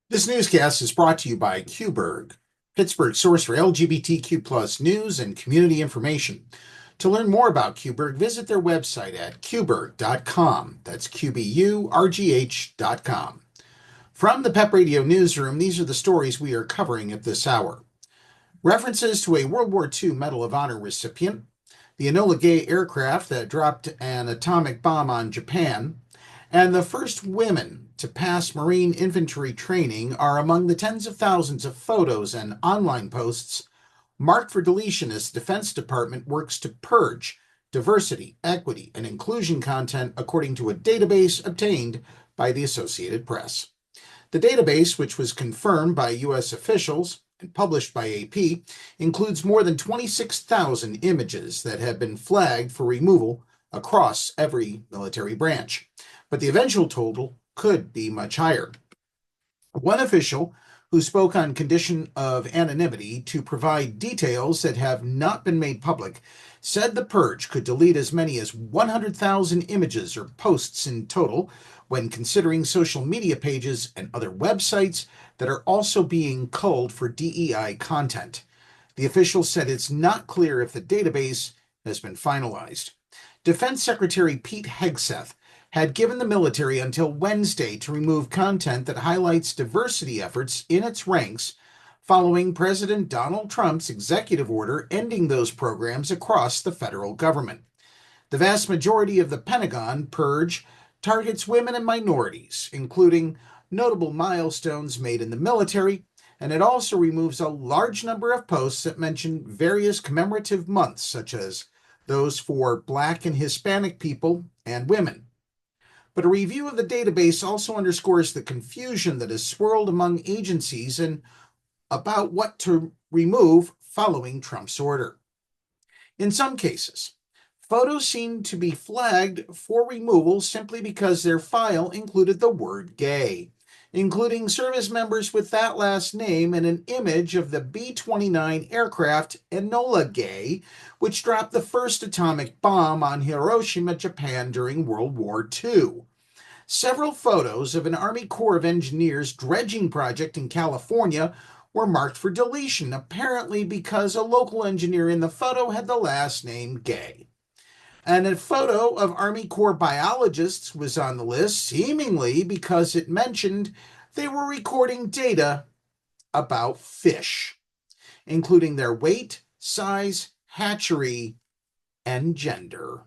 This newscast is brought to you by Qberg, Pittsburgh's source for LGBTQ plus news and community information. To learn more about Qberg, visit their website at qberg.com. That's QBURGH.com. From the PEP Radio Newsroom, these are the stories we are covering at this hour. References to a World War II Medal of Honor recipient, the Enola Gay aircraft that dropped an atomic bomb on Japan, and the first women to pass Marine infantry training are among the tens of thousands of photos and online posts marked for deletion as the Defense Department works to purge diversity, equity, and inclusion content according to a database obtained by the Associated Press. The database, which was confirmed by U.S. officials and published by AP, includes more than 26,000 images that have been flagged for removal across every military branch. But the eventual total could be much higher. One official who spoke on condition of anonymity to provide details that have not been made public said the purge could delete as many as 100,000 images or posts in total when considering social media pages and other websites that are also being culled for DEI content. The official said it's not clear if the database has been finalized. Defense Secretary Pete Hegseth had given the military until Wednesday to remove content that highlights diversity efforts in its ranks following President Donald Trump's executive order ending those programs across the federal government. The vast majority of the Pentagon purge targets women and minorities, including notable milestones made in the military, and it also removes a large number of posts that mention various commemorative months, such as those for Black and Hispanic people and women. But a review of the database also underscores the confusion that has swirled among agencies and about what to remove following Trump's order. In some cases, photos seem to be flagged for removal simply because their file included the word gay, including service members with that last name and an image of the B-29 aircraft Enola Gay, which dropped the first atomic bomb on Hiroshima, Japan during World War II. Several photos of an Army Corps of Engineers dredging project in California were marked for deletion, apparently because a local engineer in the photo had the last name Gay. And a photo of Army Corps biologists was on the list, seemingly because it mentioned they were recording data about fish, including their weight, size, hatchery, and gender.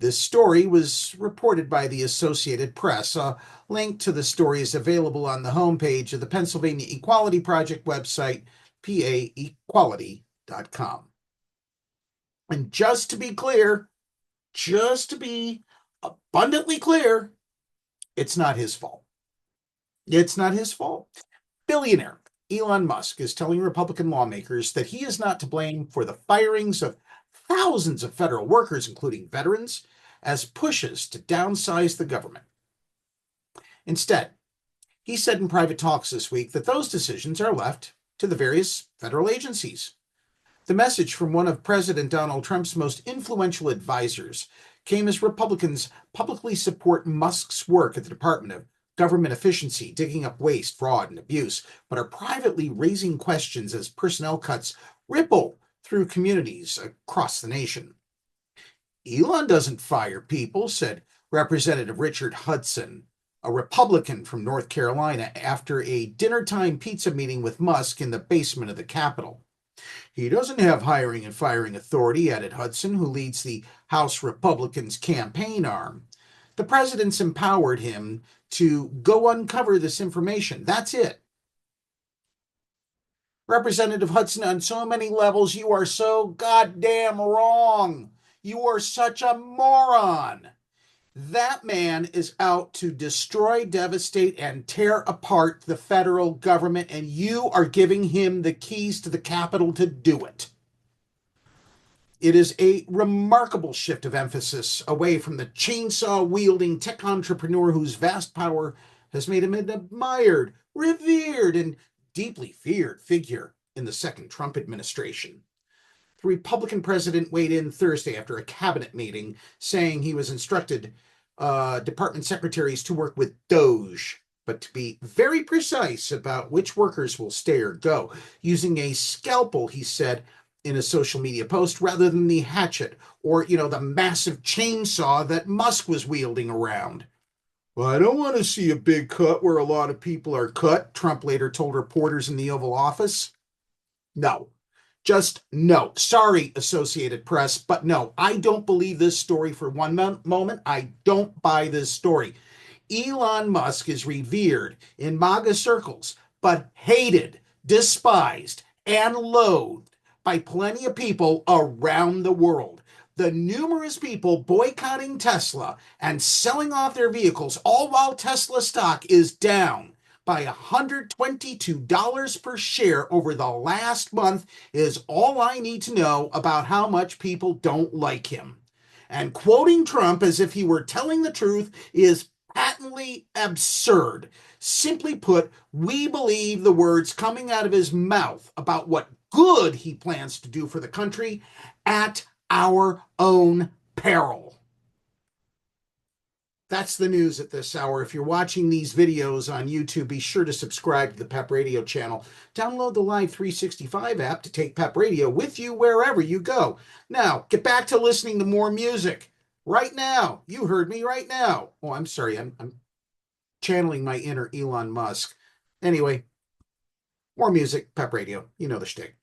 This story was reported by the Associated Press. A link to the story is available on the homepage of the Pennsylvania Equality Project website, paequality.com. And just to be abundantly clear, it's not his fault. It's not his fault. Billionaire Elon Musk is telling Republican lawmakers that he is not to blame for the firings of thousands of federal workers, including veterans, as pushes to downsize the government. Instead, he said in private talks this week that those decisions are left to the various federal agencies. The message from one of President Donald Trump's most influential advisors came as Republicans publicly support Musk's work at the Department of Government Efficiency, digging up waste, fraud, and abuse, but are privately raising questions as personnel cuts ripple through communities across the nation. Elon doesn't fire people, said Representative Richard Hudson, a Republican from North Carolina, after a dinnertime pizza meeting with Musk in the basement of the Capitol. He doesn't have hiring and firing authority, added Hudson, who leads the House Republicans' campaign arm. The president's empowered him to go uncover this information. That's it. Representative Hudson, on so many levels, you are so goddamn wrong. You are such a moron. That man is out to destroy, devastate, and tear apart the federal government, and you are giving him the keys to the Capitol to do it. It is a remarkable shift of emphasis away from the chainsaw-wielding tech entrepreneur whose vast power has made him an admired, revered, and deeply feared figure in the second Trump administration. The Republican president weighed in Thursday after a cabinet meeting, saying he was instructed department secretaries to work with DOGE, but to be very precise about which workers will stay or go, using a scalpel, he said in a social media post, rather than the hatchet or, the massive chainsaw that Musk was wielding around. Well, I don't want to see a big cut where a lot of people are cut, Trump later told reporters in the Oval Office. No, just no. Sorry, Associated Press, but no, I don't believe this story for one moment. I don't buy this story. Elon Musk is revered in MAGA circles, but hated, despised, and loathed by plenty of people around the world. The numerous people boycotting Tesla and selling off their vehicles, all while Tesla stock is down by $122 per share over the last month, is all I need to know about how much people don't like him. And quoting Trump as if he were telling the truth is patently absurd. Simply put, we believe the words coming out of his mouth about what good he plans to do for the country at our own peril. That's the news at this hour. If you're watching these videos on YouTube, be sure to subscribe to the PEP Radio channel. Download the Live 365 app to take PEP Radio with you wherever you go. Now, get back to listening to more music. Right now, you heard me right now. Oh, I'm sorry, I'm channeling my inner Elon Musk. Anyway, more music, PEP Radio. You know the shtick.